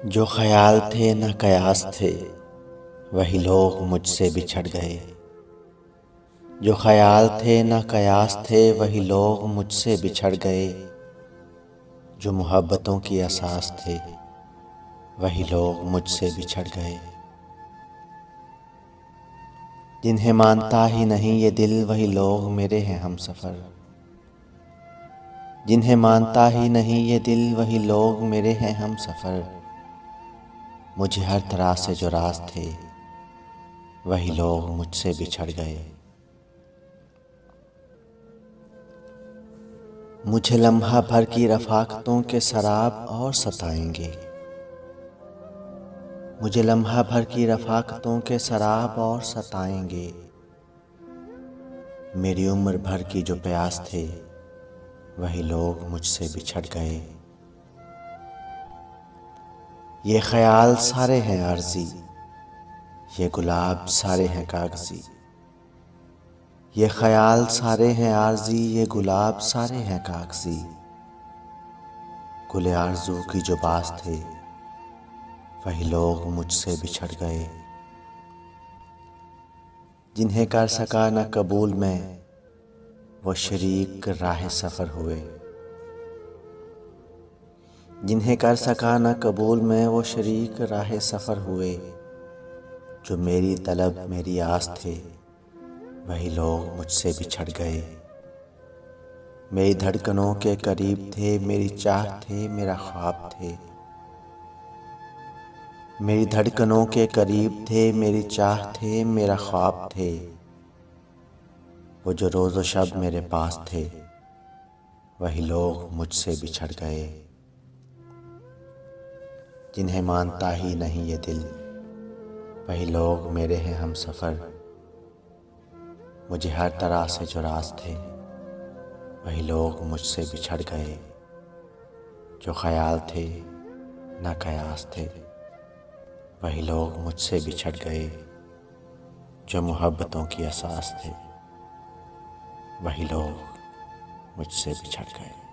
जो ख्याल थे न कयास थे, वही लोग मुझसे बिछड़ गए। जो ख्याल थे न कयास थे, वही लोग मुझसे बिछड़ गए। जो मोहब्बतों की असास थे, वही लोग मुझसे बिछड़ गए। जिन्हें मानता ही नहीं ये दिल, वही लोग मेरे हैं हमसफ़र। जिन्हें मानता ही नहीं ये दिल, वही लोग मेरे हैं हमसफ़र। मुझे हर तरह से जो राज थे, वही लोग मुझसे बिछड़ गए। मुझे लम्हा भर की रफ़ाक़तों के शराब और सताएंगे। मुझे लम्हा भर की रफ़ाक़तों के शराब और सताएंगे। मेरी उम्र भर की जो प्यास थे, वही लोग मुझसे बिछड़ गए। ये ख्याल सारे हैं अर्ज़ी, ये गुलाब सारे हैं कागज़ी। ये ख्याल सारे हैं आर्ज़ी, ये गुलाब सारे हैं कागज़ी। गुले आरज़ू की जो बास थे, वही लोग मुझसे बिछड़ गए। जिन्हें कर सका न कबूल में, वो शरीक राह सफ़र हुए। जिन्हें कर सका न कबूल में, वो शरीक राह सफ़र हुए। जो मेरी तलब मेरी आस थे, वही लोग मुझसे बिछड़ गए। मेरी धड़कनों के करीब थे, मेरी चाह थे, मेरा ख्वाब थे। मेरी धड़कनों के करीब थे, मेरी चाह थे, मेरा ख्वाब थे। वो जो रोज़ व शब मेरे पास थे, वही लोग मुझसे बिछड़ गए। जिन्हें मानता ही नहीं ये दिल, वही लोग मेरे हैं हमसफ़र। मुझे हर तरह से जो राज थे, वही लोग मुझसे बिछड़ गए। जो ख्याल थे न कयास थे, वही लोग मुझसे बिछड़ गए। जो मोहब्बतों की असास थे, वही लोग मुझसे बिछड़ गए।